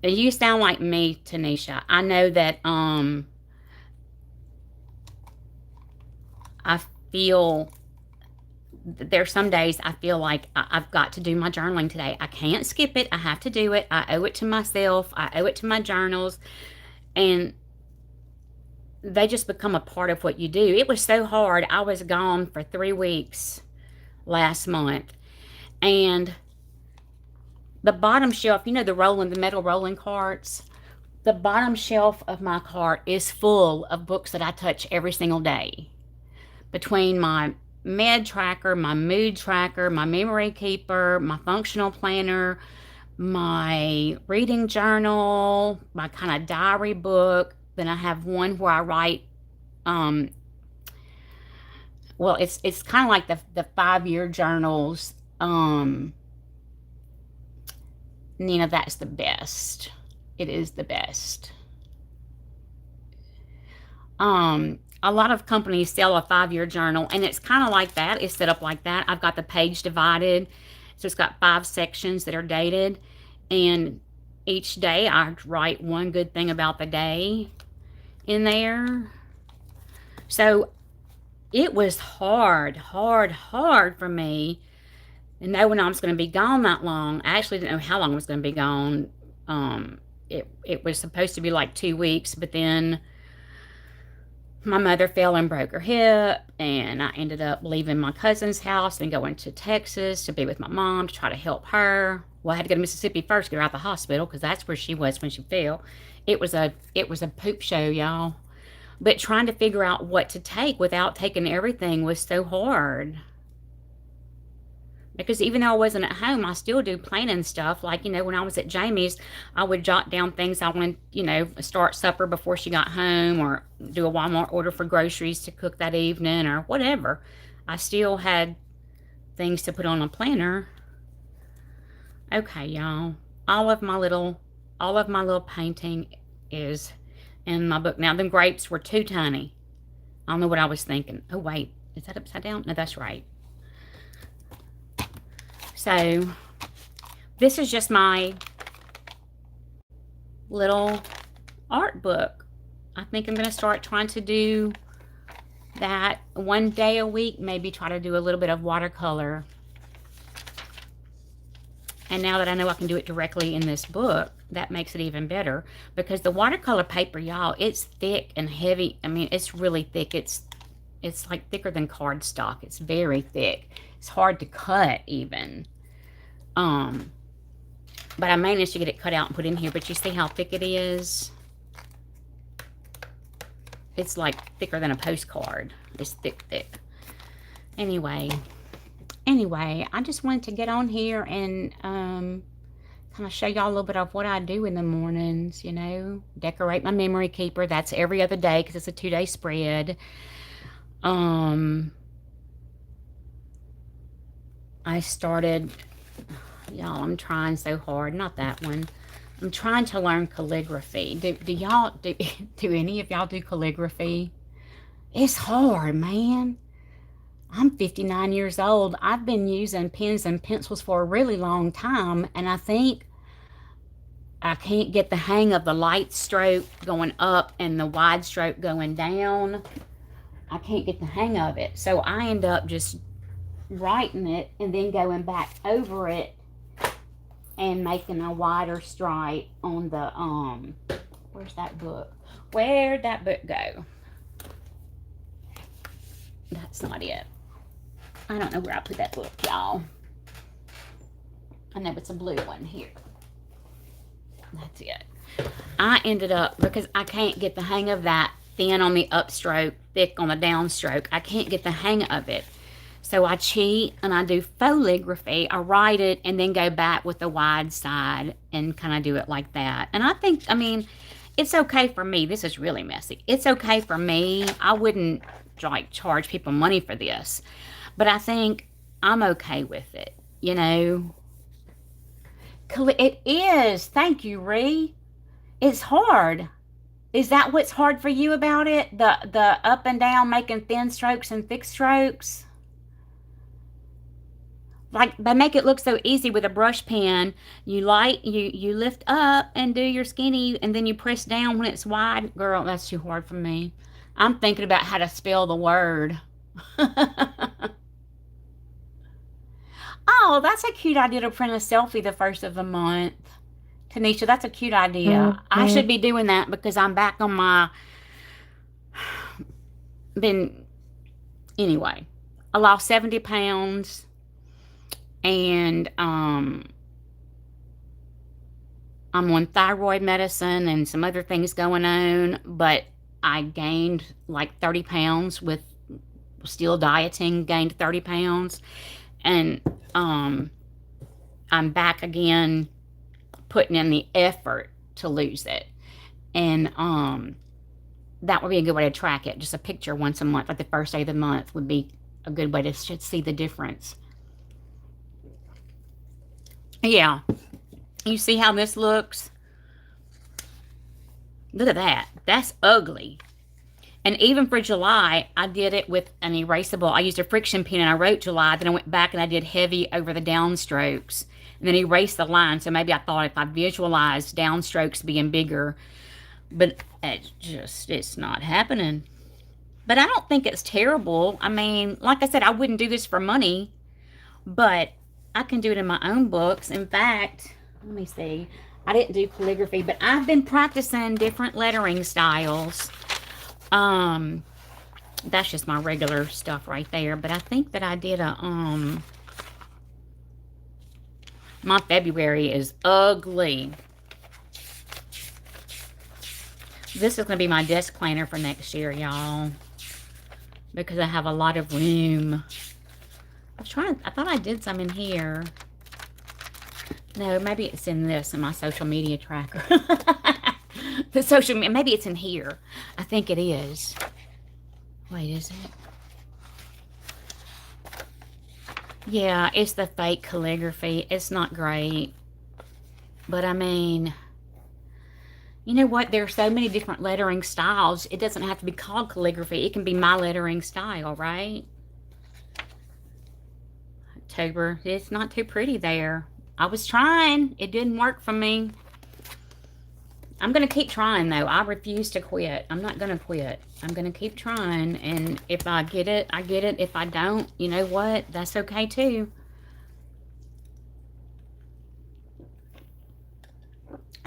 S1: You sound like me, Tanisha. I know that I feel there's some days I feel like I've got to do my journaling today. I can't skip it. I have to do it. I owe it to myself. I owe it to my journals. And they just become a part of what you do. It was so hard. I was gone for 3 weeks last month. And the bottom shelf, you know, the metal rolling carts, the bottom shelf of my cart is full of books that I touch every single day. Between my med tracker, my mood tracker, my memory keeper, my functional planner, my reading journal, my kind of diary book. Then I have one where I write, well, it's kind of like the 5-year journals. Nina, that's the best. It is the best. A lot of companies sell a 5-year journal, and it's kind of like that. It's set up like that. I've got the page divided, so it's got 5 sections that are dated, and each day I write one good thing about the day in there. So it was hard for me to know when I was going to be gone that long. I actually didn't know how long I was going to be gone. It was supposed to be like 2 weeks, but then my mother fell and broke her hip, and I ended up leaving my cousin's house and going to Texas to be with my mom to try to help her. Well, I had to go to Mississippi first, get her out of the hospital, because that's where she was when she fell. It was a poop show, y'all. But trying to figure out what to take without taking everything was so hard. Because even though I wasn't at home, I still do planning stuff. Like, you know, when I was at Jamie's, I would jot down things I wanted, you know, start supper before she got home, or do a Walmart order for groceries to cook that evening, or whatever. I still had things to put on a planner. Okay, y'all. All of my little painting is in my book. Now, them grapes were too tiny. I don't know what I was thinking. Oh, wait. Is that upside down? No, that's right. So, this is just my little art book. I think I'm going to start trying to do that one day a week. Maybe try to do a little bit of watercolor. And now that I know I can do it directly in this book, that makes it even better. Because the watercolor paper, y'all, it's thick and heavy. I mean, it's really thick. It's like thicker than cardstock. It's very thick. It's hard to cut even. But I managed to get it cut out and put in here. But you see how thick it is? It's like thicker than a postcard. It's thick. Anyway, I just wanted to get on here and kind of show y'all a little bit of what I do in the mornings, you know. Decorate my memory keeper. That's every other day because it's a 2-day spread. I started, y'all, I'm trying so hard. Not that one. I'm trying to learn calligraphy. Do y'all, do any of y'all do calligraphy? It's hard, man. I'm 59 years old. I've been using pens and pencils for a really long time, and I think I can't get the hang of the light stroke going up and the wide stroke going down. I can't get the hang of it. So I end up just writing it and then going back over it and making a wider stripe on the, where's that book? Where'd that book go? That's not it. I don't know where I put that book, y'all. I know it's a blue one here. That's it. I ended up, because I can't get the hang of that thin on the upstroke, thick on the downstroke. I can't get the hang of it. So I cheat and I do foligraphy. I write it and then go back with the wide side and kind of do it like that. And I think, I mean, it's okay for me. This is really messy. It's okay for me. I wouldn't like charge people money for this. But I think I'm okay with it, you know. It is. Thank you, Ree. It's hard. Is that what's hard for you about it? The up and down, making thin strokes and thick strokes? Like, they make it look so easy with a brush pen. You lift up and do your skinny, and then you press down when it's wide. Girl, that's too hard for me. I'm thinking about how to spell the word. Oh, that's a cute idea to print a selfie the first of the month. Tanisha, that's a cute idea. I should be doing that because I'm back on my... Anyway, I lost 70 pounds. And I'm on thyroid medicine and some other things going on. But I gained like 30 pounds with still dieting, gained 30 pounds. And I'm back again putting in the effort to lose it. And that would be a good way to track it. Just a picture once a month, like the first day of the month would be a good way to see the difference. Yeah. You see how this looks? Look at that. That's ugly. And even for July, I did it with an erasable. I used a friction pen and I wrote July. Then I went back and I did heavy over the downstrokes. And then erased the line. So maybe I thought if I visualized downstrokes being bigger. But it's not happening. But I don't think it's terrible. I mean, like I said, I wouldn't do this for money. But I can do it in my own books. In fact, let me see. I didn't do calligraphy, but I've been practicing different lettering styles. That's just my regular stuff right there. But I think that I did a, my February is ugly. This is going to be my desk planner for next year, y'all. Because I have a lot of room. I thought I did some in here. No, maybe it's in this, in my social media tracker. Maybe it's in here. I think it is. Wait, is it? Yeah, it's the fake calligraphy. It's not great. But I mean, you know what? There are so many different lettering styles. It doesn't have to be called calligraphy. It can be my lettering style, right? October. It's not too pretty there. I was trying. It didn't work for me. I'm going to keep trying, though. I refuse to quit. I'm not going to quit. I'm going to keep trying. And if I get it, I get it. If I don't, you know what? That's okay, too.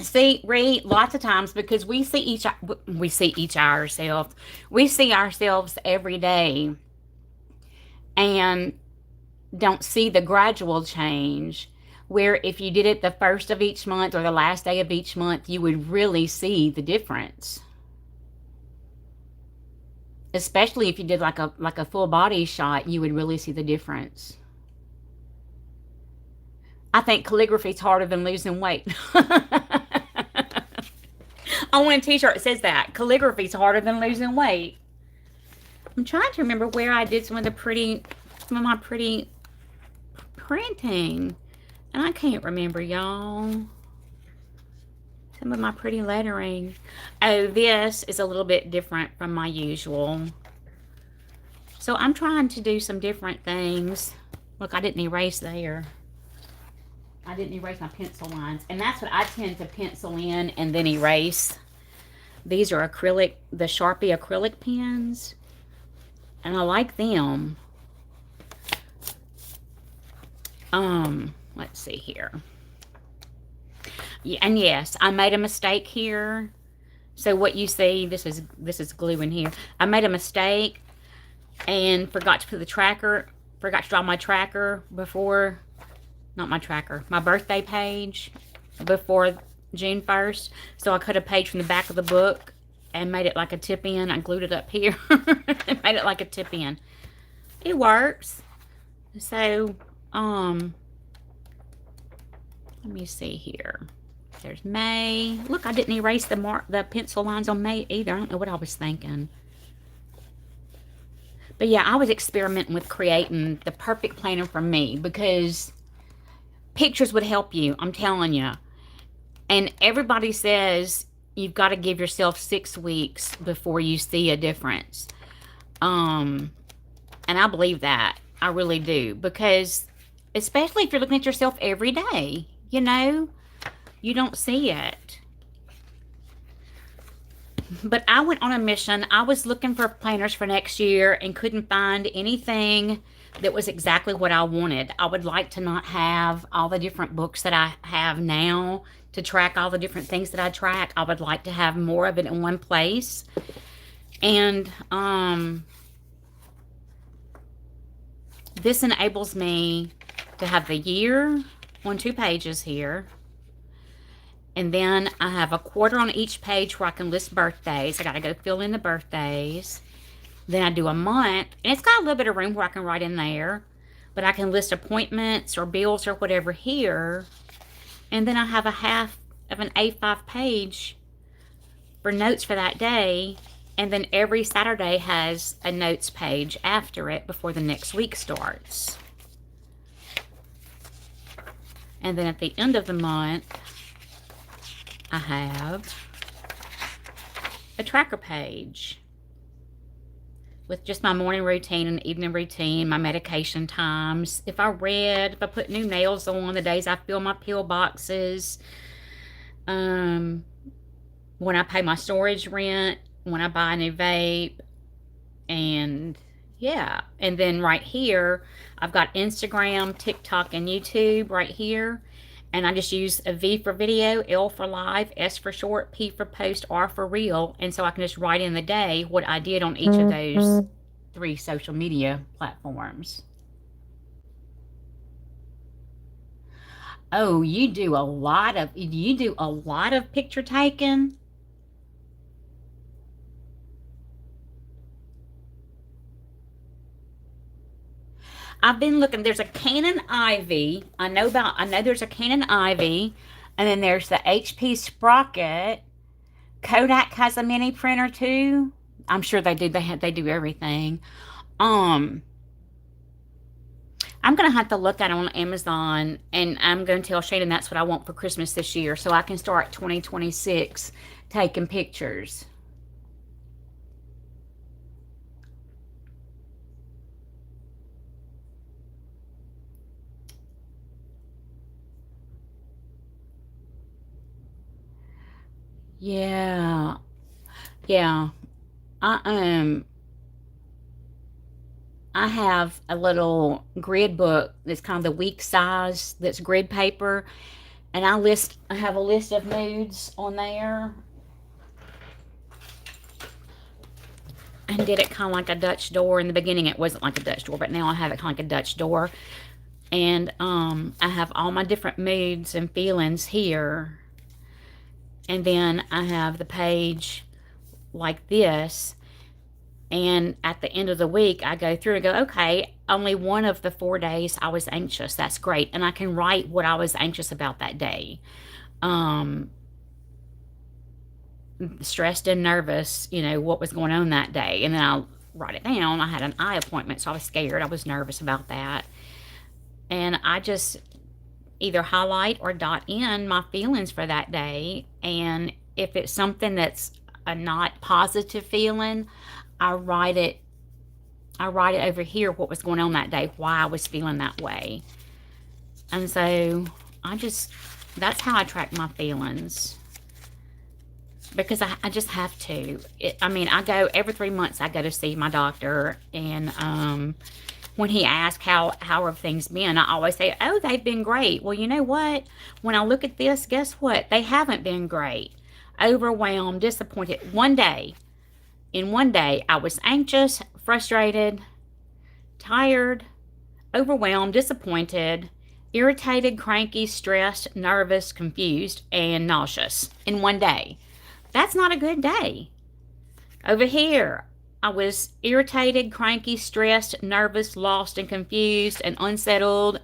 S1: See, Reed, lots of times, because we see ourselves every day and don't see the gradual change, where if you did it the first of each month or the last day of each month, you would really see the difference. Especially if you did like a full body shot, you would really see the difference. I think calligraphy is harder than losing weight. I want a t-shirt that says that. Calligraphy is harder than losing weight. I'm trying to remember where I did some of my pretty printing. And I can't remember, y'all. Some of my pretty lettering. Oh, this is a little bit different from my usual. So I'm trying to do some different things. Look, I didn't erase there. I didn't erase my pencil lines. And that's what I tend to pencil in and then erase. These are acrylic, the Sharpie acrylic pens. And I like them. Let's see here. Yeah, and yes, I made a mistake here. So what you see, this is glue in here. I made a mistake. and forgot to put the tracker, forgot to draw my tracker before, not my tracker, my birthday page before June 1st. So I cut a page from the back of the book and made it like a tip in. I glued it up here and made it like a tip in. It works. So, let me see here. There's May. Look, I didn't erase the pencil lines on May either. I don't know what I was thinking. But yeah, I was experimenting with creating the perfect planner for me because pictures would help you. I'm telling you. And everybody says you've got to give yourself 6 weeks before you see a difference. And I believe that. I really do. Because especially if you're looking at yourself every day, you know, you don't see it. But I went on a mission. I was looking for planners for next year and couldn't find anything that was exactly what I wanted. I would like to not have all the different books that I have now to track all the different things that I track. I would like to have more of it in one place. And this enables me to have the year on 2 pages here. And then I have a quarter on each page where I can list birthdays. I got to go fill in the birthdays. Then I do a month. And it's got a little bit of room where I can write in there. But I can list appointments or bills or whatever here. And then I have a half of an A5 page for notes for that day. And then every Saturday has a notes page after it before the next week starts. And then at the end of the month, I have a tracker page with just my morning routine and evening routine, my medication times. If I put new nails on, the days I fill my pill boxes, when I pay my storage rent, when I buy a new vape, and yeah. And then right here, I've got Instagram, TikTok, and YouTube right here. And I just use a V for video, L for live, S for short, P for post, R for reel. And so I can just write in the day what I did on each of those 3 social media platforms. Oh, you do a lot of picture taking? I've been looking. There's a Canon Ivy. I know there's a Canon Ivy, and then there's the HP Sprocket. Kodak has a mini printer too. I'm sure they do. They do everything. I'm gonna have to look at it on Amazon, and I'm gonna tell Shannon that's what I want for Christmas this year, so I can start 2026 taking pictures. Yeah. Yeah. I I have a little grid book that's kind of the week size that's grid paper, and I have a list of moods on there, and did it kind of like a Dutch door. In the beginning it wasn't like a Dutch door, but now I have it kind of like a Dutch door. And I have all my different moods and feelings here. And then I have the page like this. And at the end of the week, I go through and go, okay, only one of the 4 days I was anxious. That's great. And I can write what I was anxious about that day. Stressed and nervous, what was going on that day. And then I'll write it down. I had an eye appointment, so I was scared. I was nervous about that. And I just either highlight or dot in my feelings for that day. And if it's something that's a not positive feeling, I write it over here, what was going on that day, why I was feeling that way. And so that's how I track my feelings. Because I just have to. I go every 3 months, I go to see my doctor. And when he asks how have things been, I always say, oh, they've been great. Well, you know what? When I look at this, guess what? They haven't been great. Overwhelmed, disappointed. In one day, I was anxious, frustrated, tired, overwhelmed, disappointed, irritated, cranky, stressed, nervous, confused, and nauseous in one day. That's not a good day. Over here, I was irritated, cranky, stressed, nervous, lost, and confused, and unsettled,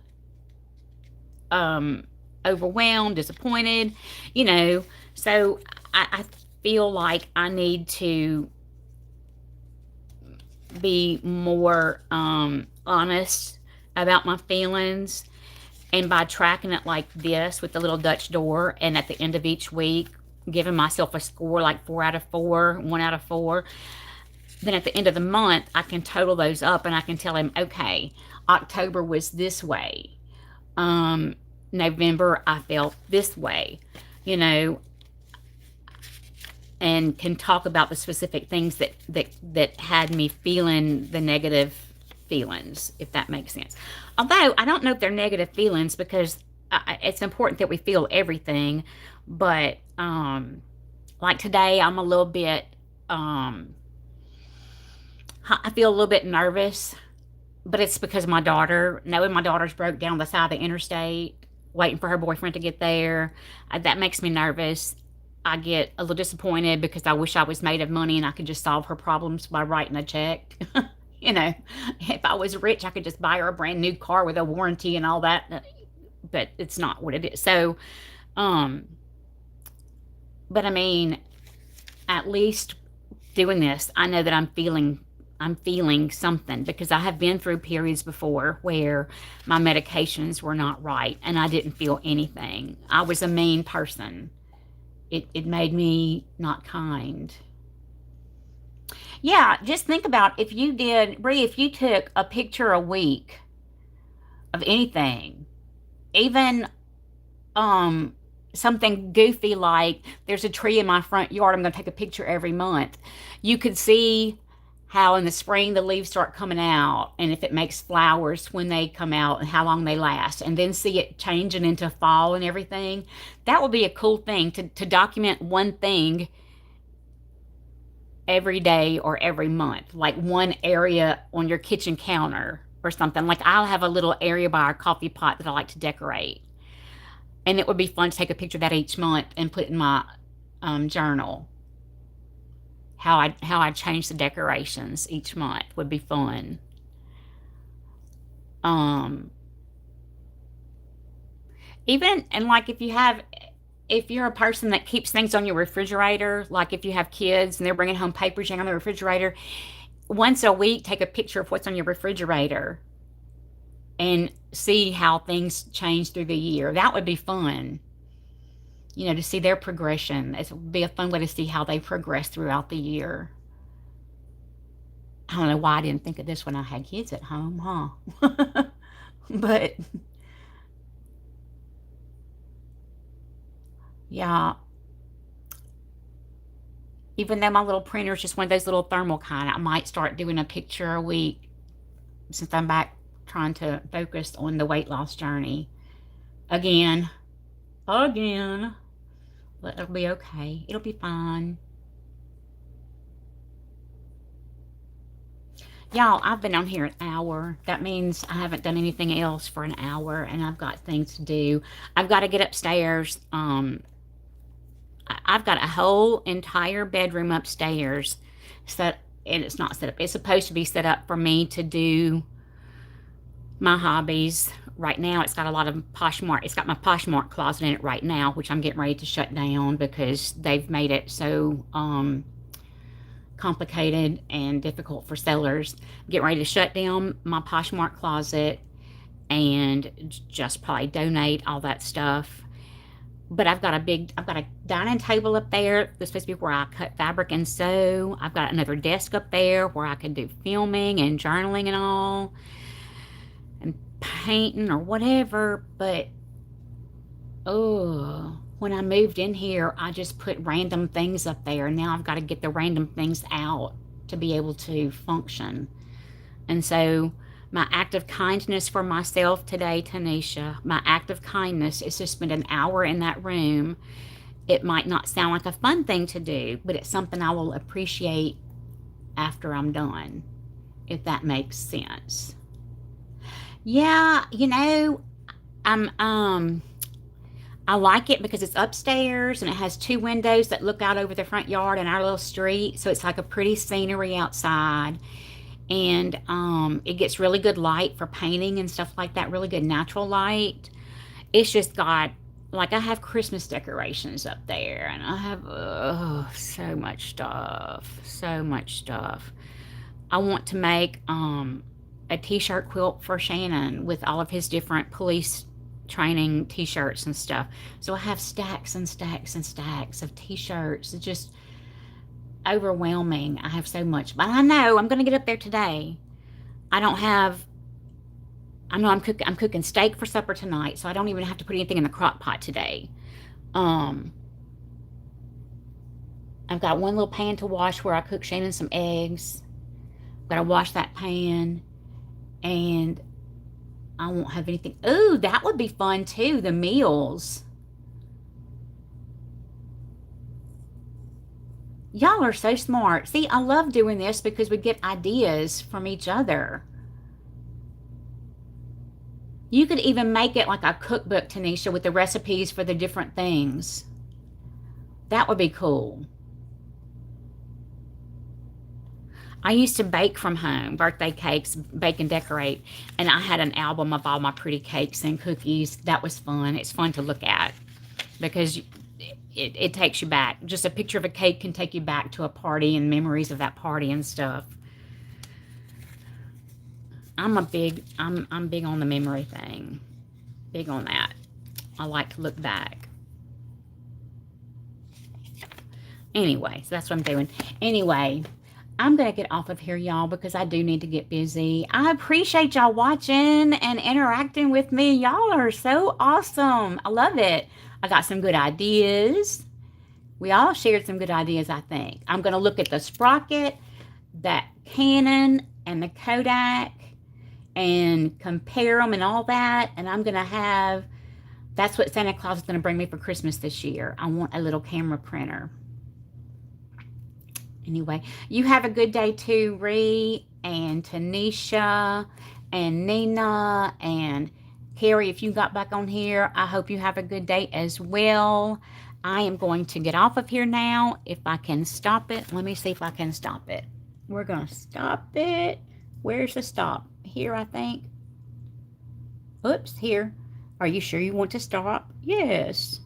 S1: overwhelmed, disappointed, you know. So I feel like I need to be more honest about my feelings. And by tracking it like this with the little Dutch door, and at the end of each week, giving myself a score like 4 out of 4, 1 out of 4, then at the end of the month, I can total those up and I can tell him, okay, October was this way. November, I felt this way, you know, and can talk about the specific things that had me feeling the negative feelings, if that makes sense. Although I don't know if they're negative feelings, because it's important that we feel everything. But like today, I'm a little bit, I feel a little bit nervous, but it's because of my daughter. Knowing my daughter's broke down the side of the interstate, waiting for her boyfriend to get there, that makes me nervous. I get a little disappointed because I wish I was made of money and I could just solve her problems by writing a check. You know, if I was rich, I could just buy her a brand new car with a warranty and all that. But it's not what it is. So, but I mean, at least doing this, I know that I'm feeling something, because I have been through periods before where my medications were not right and I didn't feel anything. I was a mean person. It made me not kind. Yeah, just think about if you did, Bree, if you took a picture a week of anything, even something goofy like there's a tree in my front yard, I'm going to take a picture every month. You could see how in the spring the leaves start coming out, and if it makes flowers when they come out and how long they last, and then see it changing into fall and everything. That would be a cool thing to document one thing every day or every month, like one area on your kitchen counter or something. Like I'll have a little area by our coffee pot that I like to decorate, and it would be fun to take a picture of that each month and put in my journal. How I change the decorations each month would be fun. Even, and like if you're a person that keeps things on your refrigerator, like if you have kids and they're bringing home papers on the refrigerator, once a week take a picture of what's on your refrigerator and see how things change through the year. That would be fun. You know, to see their progression. It would be a fun way to see how they progress throughout the year. I don't know why I didn't think of this when I had kids at home, huh? But, yeah. Even though my little printer is just one of those little thermal kind, I might start doing a picture a week since I'm back trying to focus on the weight loss journey. Again. But it'll be okay. It'll be fine. Y'all, I've been on here an hour. That means I haven't done anything else for an hour, and I've got things to do. I've got to get upstairs. I've got a whole entire bedroom upstairs set, and it's not set up. It's supposed to be set up for me to do my hobbies. Right now, it's got a lot of Poshmark. It's got my Poshmark closet in it right now, which I'm getting ready to shut down because they've made it so complicated and difficult for sellers. I'm getting ready to shut down my Poshmark closet and just probably donate all that stuff. But I've got a dining table up there that's supposed to be where I cut fabric and sew. I've got another desk up there where I can do filming and journaling and all, and painting or whatever. But when I moved in here, I just put random things up there, and now I've got to get the random things out to be able to function. And so my act of kindness for myself today, Tanisha, my act of kindness is to spend an hour in that room. It might not sound like a fun thing to do, but it's something I will appreciate after I'm done, if that makes sense. Yeah, you know, I'm I like it because it's upstairs and it has two windows that look out over the front yard and our little street. So it's like a pretty scenery outside. And it gets really good light for painting and stuff like that, really good natural light. It's just got, like, I have Christmas decorations up there and I have so much stuff. So much stuff. I want to make a t-shirt quilt for Shannon with all of his different police training t-shirts and stuff. So I have stacks and stacks and stacks of t-shirts. It's just overwhelming. I have so much. But I know I'm going to get up there today. I don't have I know I'm cooking steak for supper tonight, so I don't even have to put anything in the crock pot today. Um I've got one little pan to wash where I cook Shannon some eggs. Gotta wash that pan, and I won't have anything. Ooh, that would be fun too, the meals. Y'all are so smart. See, I love doing this because we get ideas from each other. You could even make it like a cookbook, Tanisha, with the recipes for the different things. That would be cool. I used to bake from home, birthday cakes, bake and decorate, and I had an album of all my pretty cakes and cookies. That was fun. It's fun to look at because it takes you back. Just a picture of a cake can take you back to a party and memories of that party and stuff. I'm big on the memory thing. Big on that. I like to look back. Anyway, so that's what I'm doing. Anyway, I'm going to get off of here, y'all, because I do need to get busy. I appreciate y'all watching and interacting with me. Y'all are so awesome. I love it. I got some good ideas. We all shared some good ideas, I think. I'm going to look at the Sprocket, that Canon, and the Kodak and compare them and all that. And I'm going to have, that's what Santa Claus is going to bring me for Christmas this year. I want a little camera printer. Anyway, you have a good day too, Ree and Tanisha and Nina and Carrie. If you got back on here, I hope you have a good day as well. I am going to get off of here now. If I can stop it, let me see if I can stop it. We're going to stop it. Where's the stop? Here, I think. Oops, here. Are you sure you want to stop? Yes.